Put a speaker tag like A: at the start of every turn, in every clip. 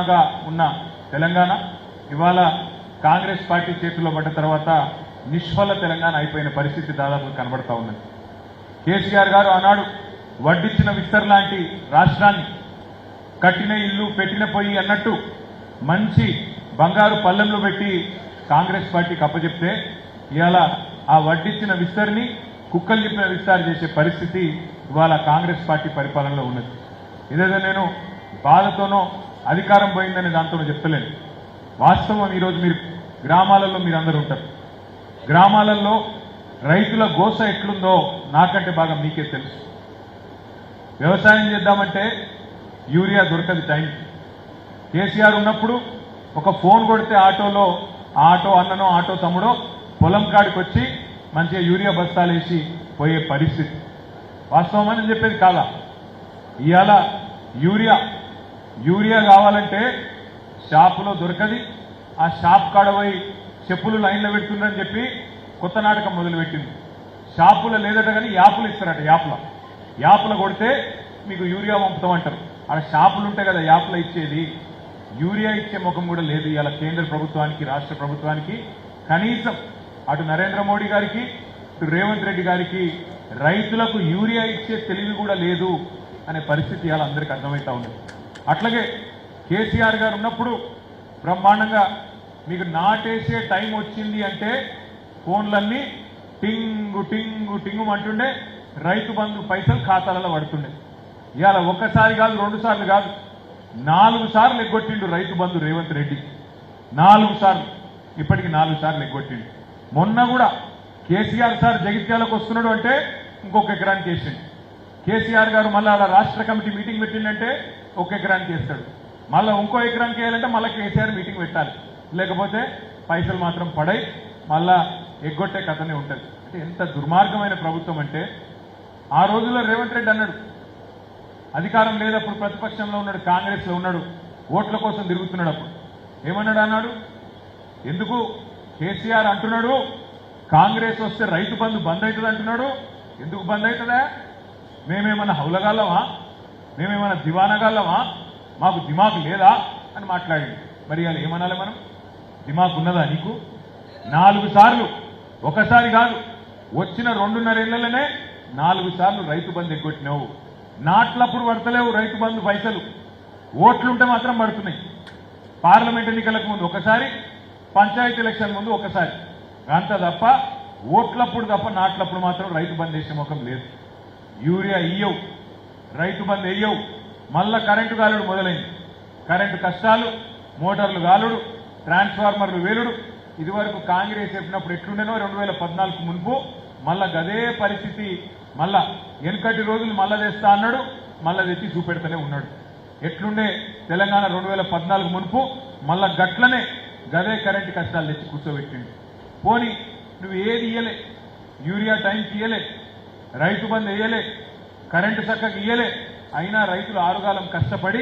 A: గా ఉన్న తెలంగాణ ఇవాళ కాంగ్రెస్ పార్టీ చేతుల్లో పడ్డ తర్వాత నిష్ఫల తెలంగాణ అయిపోయిన పరిస్థితి దాదాపు కనబడతా ఉన్నది. కేసీఆర్ గారు ఆనాడు వడ్డిచ్చిన విస్తర్ లాంటి రాష్ట్రాన్ని కట్టిన ఇల్లు పెట్టిన పొయ్యి అన్నట్టు మంచి బంగారు పల్లెంలో పెట్టి కాంగ్రెస్ పార్టీకి అప్పచెప్తే ఇవాళ ఆ వడ్డిచ్చిన విస్తర్ని కుక్కలు చెప్పిన విస్తారు చేసే పరిస్థితి ఇవాళ కాంగ్రెస్ పార్టీ పరిపాలనలో ఉన్నది. ఇదేదో నేను బాధతోనో అధికారం పోయిందని దాంతో చెప్తలేను. వాస్తవం ఈరోజు మీరు గ్రామాలలో మీరు అందరూ ఉంటారు. గ్రామాలలో రైతుల గోస ఎట్లుందో నాకంటే బాగా మీకే తెలుసు. వ్యవసాయం చేద్దామంటే యూరియా దొరకదు టైం. కేసీఆర్ ఉన్నప్పుడు ఒక ఫోన్ కొడితే ఆటోలో ఆటో అన్ననో ఆటో తమ్ముడో పొలం కాడికి వచ్చి మంచిగా యూరియా బస్తాలు వేసి పోయే పరిస్థితి. వాస్తవం అని చెప్పేది కాదా? ఇవాళ యూరియా కావాలంటే షాపులో దొరకది. ఆ షాప్ కాడ పోయి చెప్పులు లైన్లో పెడుతుందని చెప్పి కొత్త నాటకం మొదలుపెట్టింది. షాపులో లేదట కానీ యాపులు ఇస్తారట. యాపుల కొడితే మీకు యూరియా పంపుతామంటారు. అక్కడ షాపులు ఉంటాయి కదా యాపులో ఇచ్చేది. యూరియా ఇచ్చే ముఖం కూడా లేదు ఇవాళ కేంద్ర ప్రభుత్వానికి, రాష్ట్ర ప్రభుత్వానికి. కనీసం అటు నరేంద్ర మోడీ గారికి, ఇటు రేవంత్ రెడ్డి గారికి రైతులకు యూరియా ఇచ్చే తెలివి కూడా లేదు అనే పరిస్థితి ఇవాళ అందరికీ అర్థమవుతా ఉంది. అట్లాగే కేసీఆర్ గారు ఉన్నప్పుడు బ్రహ్మాండంగా మీకు నాటేసే టైం వచ్చింది అంటే ఫోన్లన్నీ టింగు టింగు టింగు అంటుండే, రైతు బంధు పైసలు ఖాతాలలో పడుతుండే. ఇవాళ ఒక్కసారి కాదు, 2 సార్లు కాదు, 4 సార్లు ఎగ్గొట్టిండు రైతు బంధు రేవంత్ రెడ్డి. 4 సార్లు, ఇప్పటికి 4 సార్లు ఎగ్గొట్టిండు. మొన్న కూడా కేసీఆర్ సార్ జగిత్యాలకు వస్తున్నాడు అంటే ఇంకొక ఎకరానికి వేసిండు. కేసీఆర్ గారు మళ్ళీ ఆడ రాష్ట్ర కమిటీ మీటింగ్ పెట్టిండంటే 1 ఎకరానికి వేస్తాడు. మళ్ళీ ఇంకో ఎకరానికి వేయాలంటే మళ్ళీ కేసీఆర్ మీటింగ్ పెట్టాలి. లేకపోతే పైసలు మాత్రం పడై మళ్ళా ఎగ్గొట్టే కథనే ఉంటుంది. అంటే ఎంత దుర్మార్గమైన ప్రభుత్వం అంటే, ఆ రోజుల్లో రేవంత్ రెడ్డి అన్నాడు, అధికారం లేదప్పుడు ప్రతిపక్షంలో ఉన్నాడు, కాంగ్రెస్లో ఉన్నాడు, ఓట్ల కోసం తిరుగుతున్నాడు. అప్పుడు ఏమన్నాడు అన్నాడు, ఎందుకు కేసీఆర్ అంటున్నాడు కాంగ్రెస్ వస్తే రైతు బంధు బంద్ అవుతుంది అంటున్నాడు. ఎందుకు బంద్ అవుతుందా? మేమేమన్నా హౌలగాళ్ళమా? మేమేమన్నా దివానగాళ్ళమా? మాకు దిమాకు లేదా అని మాట్లాడింది. మరి అది ఏమనాలి మనం? దిమాకు ఉన్నదా నీకు? 4 సార్లు, ఒకసారి కాదు, వచ్చిన 2.5 ఏళ్లలోనే 4 సార్లు రైతు బంధు ఎగ్గొట్టినావు. నాట్లప్పుడు పడతలేవు రైతు బంధు పైసలు, ఓట్లుంటే మాత్రం పడుతున్నాయి. పార్లమెంట్ ఎన్నికలకు ముందు ఒకసారి, పంచాయతీ ఎలక్షన్ ముందు ఒకసారి, అంత తప్ప ఓట్లప్పుడు తప్ప నాట్లప్పుడు మాత్రం రైతు బంధు వేసే ముఖం లేదు. యూరియా ఇయ్యవు, రైతు బంధు వేయవు. మళ్ళా కరెంటు గాలుడు మొదలైంది. కరెంటు కష్టాలు, మోటార్లు గాలుడు, ట్రాన్స్ఫార్మర్లు వేలుడు. ఇదివరకు కాంగ్రెస్ చెప్పినప్పుడు ఎట్లుండేనో 2014 మున్పు మళ్ళా గదే పరిస్థితి. మళ్ళా వెనుకటి రోజులు మళ్ళా తెస్తా అన్నాడు, మళ్ళా తెచ్చి చూపెడుతూనే ఉన్నాడు. ఎట్లుండే తెలంగాణ 2014 మున్పు మళ్ళా గట్లనే గదే కరెంటు కష్టాలు తెచ్చి కూర్చోబెట్టిండు. పోనీ నువ్వు ఏది ఇయ్యలే, యూరియా టైంకి ఇయ్యలే, రైతు బంధు వేయలే, కరెంటు చక్కగా ఇయ్యలే. అయినా రైతులు ఆరుగాలం కష్టపడి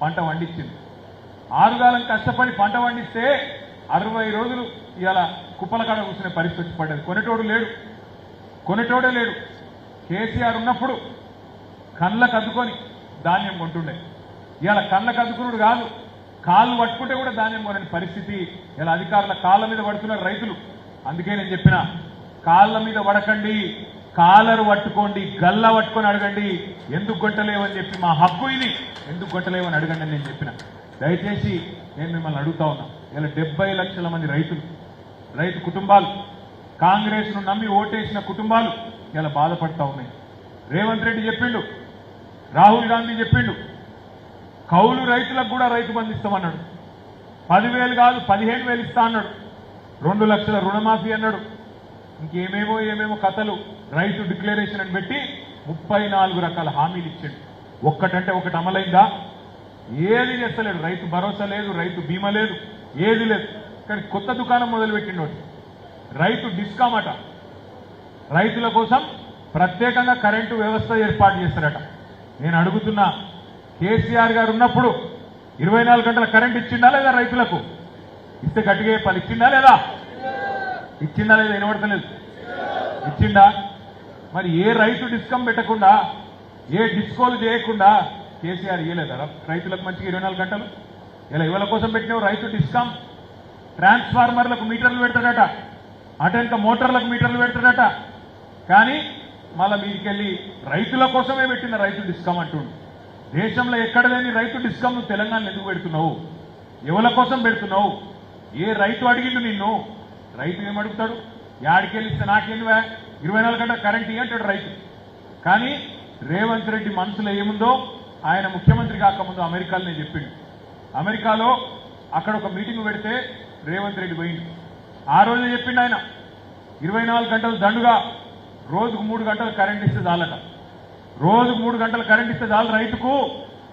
A: పంట పండించింది. ఆరుగాలం కష్టపడి పంట పండిస్తే 60 రోజులు ఇవాళ కుప్పల కాడ కూర్చునే పరిస్థితి పడ్డది. కొనేటోడే లేడు. కేసీఆర్ ఉన్నప్పుడు కళ్ళకు అద్దుకొని ధాన్యం కొంటుండే. ఇవాళ కళ్ళకు అద్దుకున్నాడు కాదు, కాళ్ళు పట్టుకుంటే కూడా ధాన్యం కొనని పరిస్థితి. ఇలా అధికారుల కాళ్ళ మీద పడుతున్నారు రైతులు. అందుకే నేను చెప్పిన, కాళ్ళ మీద పడకండి, కాలరు పట్టుకోండి, గల్లా పట్టుకొని అడగండి ఎందుకు కొట్టలేవని చెప్పి. మా హక్కు ఇది, ఎందుకు కొట్టలేవని అడగండి అని నేను చెప్పిన. దయచేసి నేను మిమ్మల్ని అడుగుతా ఉన్నా, ఇలా 70 లక్షల మంది రైతు కుటుంబాలు, కాంగ్రెస్ ను నమ్మి ఓటేసిన కుటుంబాలు ఇలా బాధపడతా ఉన్నాయి. రేవంత్ రెడ్డి చెప్పిండు, రాహుల్ గాంధీ చెప్పిండు, కౌలు రైతులకు కూడా రైతు బంధు ఇస్తామన్నాడు. 10,000 కాదు 15,000 ఇస్తా అన్నాడు. 2 లక్షల రుణమాఫీ అన్నాడు. ఇంకేమేమో కథలు. రైతు డిక్లరేషన్ అని పెట్టి 34 రకాల హామీలు ఇచ్చాడు. ఒక్కటంటే ఒకటి అమలైందా? ఏది చేస్తలేడు. రైతు భరోసా లేదు, రైతు బీమా లేదు, ఏది లేదు. కానీ కొత్త దుకాణం మొదలుపెట్టిండు. రైతు డిస్కామ్ అట. రైతుల కోసం ప్రత్యేకంగా కరెంటు వ్యవస్థ ఏర్పాటు చేస్తారట. నేను అడుగుతున్నా, కేసీఆర్ గారు ఉన్నప్పుడు 24 గంటల కరెంట్ ఇచ్చిండా లేదా? రైతులకు ఇస్తే గట్టిగా చెప్పాలి. ఇచ్చిండా లేదా? వినబడతలేదు. ఇచ్చిండా? మరి ఏ రైతు డిస్కమ్ పెట్టకుండా, ఏ డిస్కోలు చేయకుండా కేసీఆర్ ఇయ్యలేదా రైతులకు మంచిగా 24 గంటలు? ఇలా ఇవాళ కోసం పెట్టినవు రైతు డిస్కామ్ ట్రాన్స్ఫార్మర్లకు మీటర్లు పెడతాడట, అటెంక మోటార్లకు మీటర్లు పెడతాడట. కానీ మళ్ళీ మీదికెళ్ళి రైతుల కోసమే పెట్టిన రైతు డిస్కామ్ అంటుండు. దేశంలో ఎక్కడ లేని రైతు డిస్కామ్ నువ్వు తెలంగాణలో ఎందుకు పెడుతున్నావు? ఎవరి కోసం పెడుతున్నావు? ఏ రైతు అడిగిండు నిన్ను? రైతు ఏమడుగుతాడు? యాడికెళ్ళిస్తే నాకేందువా 24 గంటల కరెంట్ అంటాడు రైతు. కానీ రేవంత్ రెడ్డి మనసులో ఏముందో ఆయన ముఖ్యమంత్రి కాకముందు అమెరికాలోనే చెప్పిండు. అమెరికాలో అక్కడ ఒక మీటింగ్ పెడితే రేవంత్ రెడ్డి పోయిండు. ఆ రోజే చెప్పిండు ఆయన 24 గంటలు దండుగా రోజుకు 3 గంటలు కరెంట్ ఇస్తే చాలట. రోజుకు 3 గంటలు కరెంట్ ఇస్తే చాలు రైతుకు,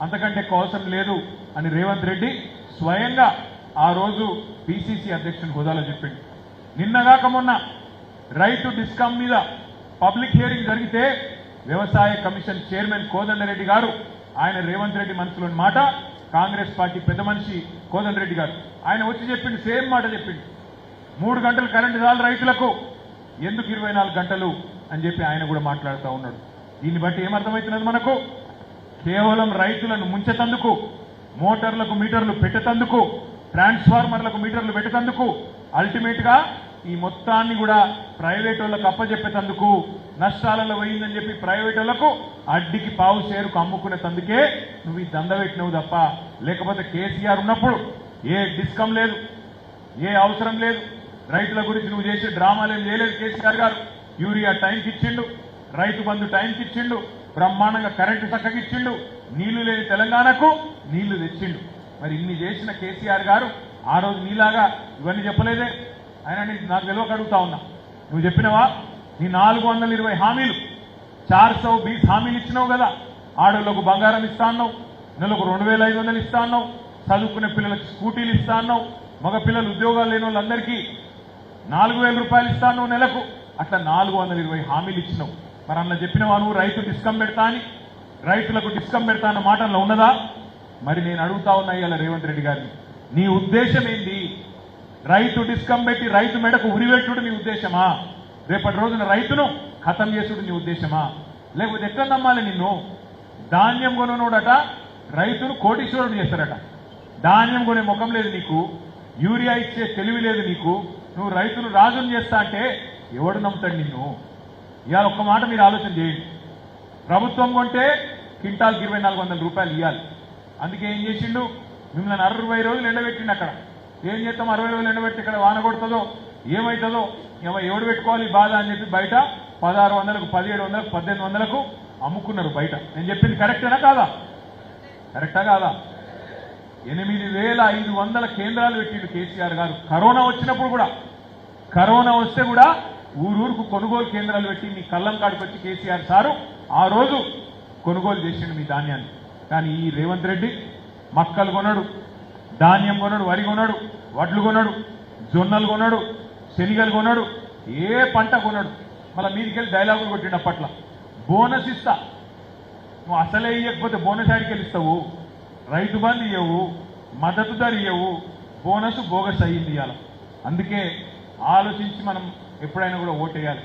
A: అంతకంటే ఎక్కువ అవసరం లేదు అని రేవంత్ రెడ్డి స్వయంగా ఆ రోజు పిసిసి అధ్యక్షుని హోదాలో చెప్పిండు. నిన్నగాక మొన్న రైతు డిస్కామ్ మీద పబ్లిక్ హియరింగ్ జరిగితే వ్యవసాయ కమిషన్ చైర్మన్ కోదండరెడ్డి గారు ఆయన రేవంత్ రెడ్డి మనసులోని మాట కాంగ్రెస్ పార్టీ పెద్ద మనిషి కోదండరెడ్డి గారు ఆయన వచ్చి చెప్పిండు, సేమ్ మాట చెప్పిండు. 3 గంటలు కరెంటు చాలు రైతులకు, ఎందుకు 24 గంటలు అని చెప్పి ఆయన కూడా మాట్లాడుతూ ఉన్నాడు. దీన్ని బట్టి ఏమర్థమవుతున్నది మనకు? కేవలం రైతులను ముంచెతందుకు, మోటార్లకు మీటర్లు పెట్టేతందుకు, ట్రాన్స్ఫార్మర్లకు మీటర్లు పెట్టేతందుకు, అల్టిమేట్ గా ఈ మొత్తాన్ని కూడా ప్రైవేట్ వాళ్ళకు అప్పచెప్పేతందుకు, నష్టాలలో పోయిందని చెప్పి ప్రైవేట్ వాళ్లకు అడ్డికి పావు షేరుకు అమ్ముకునేందుకే నువ్వు ఈ దంద పెట్టినవు తప్ప, లేకపోతే కేసీఆర్ ఉన్నప్పుడు ఏ డిస్కమ్ లేదు, ఏ అవసరం లేదు. రైతుల గురించి నువ్వు చేసే డ్రామాలు ఏం చేయలేదు కేసీఆర్ గారు. యూరియా టైంకి ఇచ్చిండు, రైతు బంధు టైంకి ఇచ్చిండు, బ్రహ్మాండంగా కరెంటు చక్కగా ఇచ్చిండు, నీళ్లు లేని తెలంగాణకు నీళ్లు తెచ్చిండు. మరి ఇన్ని చేసిన కేసీఆర్ గారు ఆ రోజు నీలాగా ఇవన్నీ చెప్పలేదే. ఆయన నాకు తెలియక అడుగుతా ఉన్నా, నువ్వు చెప్పినవా? నీ 420 హామీలు 420 హామీలు ఇచ్చినావు కదా. ఆడోళ్లకు బంగారం ఇస్తా అన్నావు, నెలకు 2500 ఇస్తా అన్నావు, చదువుకునే పిల్లలకు స్కూటీలు ఇస్తా అన్నావు, మగ పిల్లలు ఉద్యోగాలు లేని వాళ్ళందరికీ 4000 రూపాయలు ఇస్తా అన్నావు నెలకు. అట్లా 420 హామీలు ఇచ్చినావు. మరి అన్న చెప్పినవా నువ్వు రైతు డిస్కమ్ పెడతా అని? రైతులకు డిస్కమ్ పెడతా అన్న మాటల్లో ఉన్నదా? మరి నేను అడుగుతా ఉన్నా ఇవాళ రేవంత్ రెడ్డి గారిని, నీ ఉద్దేశం ఏంది? రైతు డిస్కమ్ పెట్టి రైతు మెడకు ఉరివెట్టుడు నీ ఉద్దేశమా? రేపటి రోజున రైతును ఖతం చేసుడు నీ ఉద్దేశమా? లేకపోతే ఎక్కడ నమ్మాలి నిన్ను? ధాన్యం కొననోడట రైతును కోటీశ్వరుడు చేస్తారట. ధాన్యం కొనే ముఖం లేదు నీకు, యూరియా ఇచ్చే తెలివి లేదు నీకు, నువ్వు రైతును రాజును చేస్తా అంటే ఎవడు నమ్ముతాడు నిన్ను? ఇవాళ ఒక్క మాట మీరు ఆలోచన చేయండి. ప్రభుత్వం కొంటే క్వింటాల్కి 2400 రూపాయలు ఇవ్వాలి. అందుకే ఏం చేసిండు? మిమ్మల్ని 60 రోజులు ఎండబెట్టిండు. అక్కడ ఏం చేస్తాం? 60 రోజులు ఎండబెట్టి ఇక్కడ వాన కొడుతుందో ఏమవుతుందో ఎవడు పెట్టుకోవాలి బాధ అని చెప్పి బయట 1600కు 1700కు 1800కు అమ్ముకున్నారు బయట. నేను చెప్పింది కరెక్టేనా కాదా? కరెక్టా కాదా? 8500 కేంద్రాలు పెట్టిండు కేసీఆర్ గారు. కరోనా వచ్చినప్పుడు కూడా, కరోనా వస్తే కూడా ఊరూరుకు కొనుగోలు కేంద్రాలు పెట్టి మీ కళ్ళం కాడికి వచ్చి కేసీఆర్ సారు ఆ రోజు కొనుగోలు చేసిండు మీ ధాన్యాన్ని. కానీ ఈ రేవంత్ రెడ్డి మక్కలు కొనడు, ధాన్యం కొనడు, వరి కొనడు, వడ్లు కొనడు, జొన్నలు కొనడు, శనిగలు కొనడు, ఏ పంట కొనడు. మళ్ళీ మీదికెళ్ళి డైలాగులు కొట్టిండు అప్పట్ల. బోనస్ ఇస్తా, నువ్వు అసలే ఇవ్వకపోతే బోనస్ ఆడికెళ్ళి ఇస్తావు, రైతు బంధు ఇవ్వవు, మద్దతు ధర ఇవ్వవు, బోనస్ బోగస్ అయ్యింది ఇవాళ. అందుకే ఆలోచించి మనం ఎప్పుడైనా కూడా ఓటేయాలి.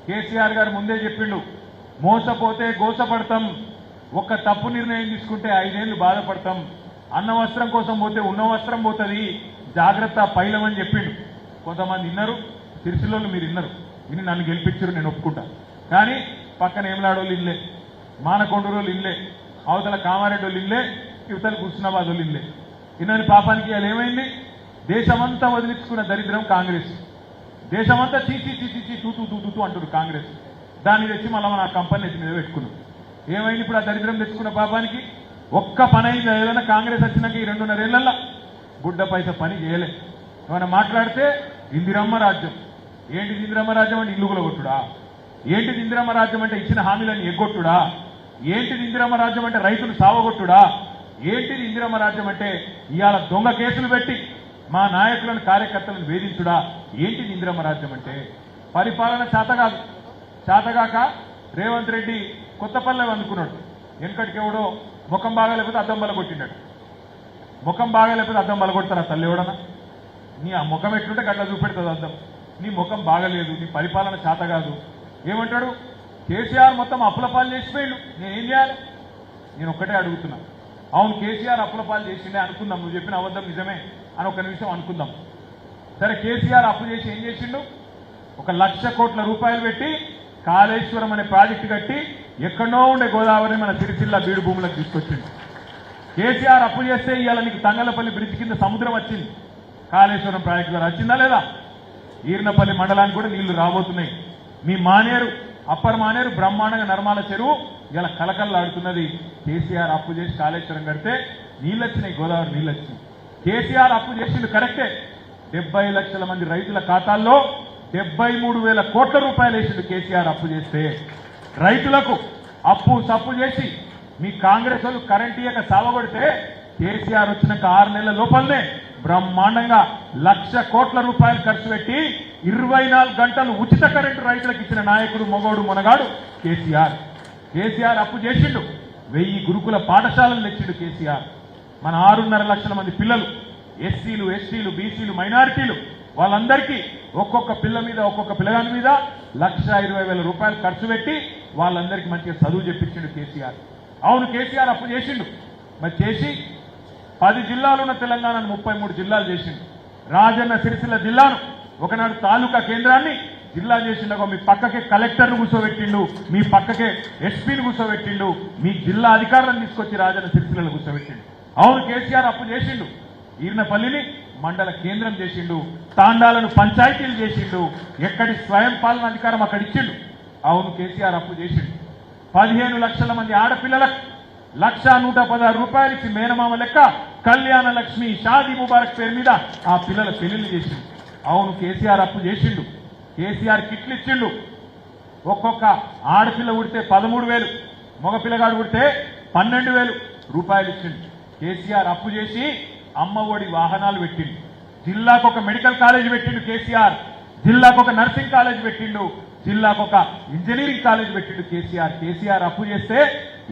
A: కేసీఆర్ గారు ముందే చెప్పిండు, మోసపోతే గోసపడతాం, ఒక్క తప్పు నిర్ణయం తీసుకుంటే 5 ఏళ్లు బాధపడతాం, అన్న వస్త్రం కోసం పోతే ఉన్న వస్త్రం పోతుంది, జాగ్రత్త పైలమని చెప్పిండు. కొంతమంది విన్నారు, సిరిసిల్లోళ్ళు మీరు విన్నారు, విని నన్ను గెలిపించారు, నేను ఒప్పుకుంటా. కానీ పక్కన ఏమలాడోళ్ళు ఇల్లే, మానకొండూరోళ్ళు ఇల్లే, అవతల కామారెడ్డి వాళ్ళు ఇల్లే, యువతలు హుస్నాబాద్ వాళ్ళు ఇల్లే. ఇన్నని పాపానికి ఇవాళ ఏమైంది? దేశమంతా వదిలించుకున్న దరిద్రం కాంగ్రెస్. దేశమంతా చీచి చీచి తూతూ అంటారు కాంగ్రెస్. దాన్ని తెచ్చి మళ్ళీ మన కంపెనీ మీద పెట్టుకున్నాం. ఏమైంది ఇప్పుడు ఆ దరిద్రం తెచ్చుకున్న పాపానికి? ఒక్క పని అయింది ఏదైనా కాంగ్రెస్ వచ్చినాక ఈ 2.5 ఏళ్లలో? గుడ్డ పైస పని చేయలే. ఏమైనా మాట్లాడితే ఇందిరమ్మ రాజ్యం. ఏంటిది ఇందిరమ్మ రాజ్యం అంటే? ఇల్లు కొట్టుడా? ఏంటిది ఇందిరమ్మ రాజ్యం అంటే? ఇచ్చిన హామీలను ఎగ్గొట్టుడా? ఏంటిది ఇందిరమ్మ రాజ్యం అంటే? రైతులు సావగొట్టుడా? ఏంటిది ఇందిరమ్మ రాజ్యం అంటే? ఇవాళ దొంగ కేసులు పెట్టి మా నాయకులను కార్యకర్తలను వేధించుడా? ఏంటిది ఇందిరమ్మ రాజ్యం అంటే? పరిపాలన చేతగాదు. చేతగాక రేవంత్ రెడ్డి కొత్తపల్లె అందుకున్నాడు. వెనకటికి ఎవడో ముఖం బాగాలేకపోతే అద్దం బల కొట్టిండాడు. ముఖం బాగాలేకపోతే అద్దం బల కొడతారా తల్లి ఎవడన్నా? నీ ఆ ముఖం ఎట్లుంటే గట్లా చూపెడుతుంది అద్దం. నీ ముఖం బాగలేదు, నీ పరిపాలన చేతగాదు. ఏమంటాడు? కేసీఆర్ మొత్తం అప్పుల పాలు చేసిపోయిండు, నేనేం చేయాలి? నేను ఒక్కటే అడుగుతున్నా, అవును కేసీఆర్ అప్పుల పాలు చేసిండే అనుకుందాం, నువ్వు చెప్పిన అబద్ధం నిజమే అని ఒక నిమిషం అనుకుందాం. సరే కేసీఆర్ అప్పు చేసి ఏం చేసిండు? 1,00,000 కోట్ల రూపాయలు పెట్టి కాళేశ్వరం అనే ప్రాజెక్టు కట్టి ఎక్కడో ఉండే గోదావరి మన సిరిసిల్ల బీడు భూములకు తీసుకొచ్చిండు. కేసీఆర్ అప్పు చేస్తే ఇవాళ నీకు తంగలపల్లి బ్రిడ్జ్ కింద సముద్రం వచ్చింది. కాళేశ్వరం ప్రాజెక్టు ద్వారా వచ్చిందా లేదా? ఈర్నపల్లి మండలానికి కూడా నీళ్లు రాబోతున్నాయి. మీ మానేరు అప్పర్ మానేరు బ్రహ్మాండంగా నర్మాల చెరువు ఇలా కలకల్లాడుతున్నది. కేసీఆర్ అప్పు చేసి కాళేశ్వరం కడితే నీళ్ళు వచ్చినాయి, గోదావరి నీళ్ళు వచ్చినాయి. కేసీఆర్ అప్పు చేసింది కరెక్టే. 70 లక్షల మంది రైతుల ఖాతాల్లో 73,000 కోట్ల రూపాయలు వేసిండు కేసీఆర్ అప్పు చేస్తే. రైతులకు అప్పు సప్పు చేసి మీ కాంగ్రెస్ వాళ్ళు కరెంట్ ఇయ్యక సావగొడితే కేసీఆర్ వచ్చినాక 6 నెలల లోపలనే బ్రహ్మాండంగా 1,00,000 కోట్ల రూపాయలు ఖర్చు పెట్టి 24 గంటలు ఉచిత కరెంటు రైతులకు ఇచ్చిన నాయకుడు మొగోడు మునగాడు కేసీఆర్. కేసీఆర్ అప్పు చేసిండు. 1000 గురుకుల పాఠశాలలు తెచ్చిండు కేసీఆర్. మన 6.5 లక్షల మంది పిల్లలు ఎస్సీలు, ఎస్టీలు, బీసీలు, మైనారిటీలు వాళ్ళందరికీ ఒక్కొక్క పిల్ల మీద ఒక్కొక్క పిల్లగాని మీద 1,20,000 రూపాయలు ఖర్చు పెట్టి వాళ్ళందరికీ మంచిగా చదువు చెప్పించిండు కేసీఆర్. అవును కేసీఆర్ అప్పు చేసిండు. మరి చేసి 10 జిల్లాలున్న తెలంగాణను 33 జిల్లాలు చేసిండు. రాజన్న సిరిసిల్ల జిల్లాను ఒకనాడు తాలూకా కేంద్రాన్ని జిల్లా చేసిండగా మీ పక్కకే కలెక్టర్ను కూర్చోబెట్టిండు, మీ పక్కకే ఎస్పీని కూర్చోబెట్టిండు, మీ జిల్లా అధికారులను తీసుకొచ్చి రాజన్న సిరిసిల్లలో కూర్చోబెట్టిండు. అవును కేసీఆర్ అప్పు చేసిండు. ఈర్నపల్లిని మండల కేంద్రం చేసిండు, తాండాలను పంచాయతీలు చేసిండు, ఎక్కడి స్వయం పాలన అధికారం అక్కడ ఇచ్చిండు. అవును కేసీఆర్ అప్పు చేసిండు. 15 లక్షల మంది ఆడపిల్లలకు 1,116 రూపాయలు ఇచ్చి మేనమామ లెక్క కళ్యాణ లక్ష్మి షాదీ ముబారక్ పేరు మీద ఆ పిల్లల పెళ్లిళ్ళు చేసిండు. అవును కేసీఆర్ అప్పు చేసిండు. కేసీఆర్ కిట్లు ఇచ్చిండు. ఒక్కొక్క ఆడపిల్ల ఉడితే 13,000, మగ పిల్లగాడు ఉడితే 12,000 రూపాయలు ఇచ్చిండు. కేసీఆర్ అప్పు చేసి అమ్మ ఒడి వాహనాలు పెట్టిండు. జిల్లాకు ఒక మెడికల్ కాలేజ్ పెట్టిండు కేసీఆర్, జిల్లాకు ఒక నర్సింగ్ కాలేజ్ పెట్టిండు, జిల్లాకు ఒక ఇంజనీరింగ్ కాలేజ్ పెట్టిండు కేసీఆర్. కేసీఆర్ అప్పు చేస్తే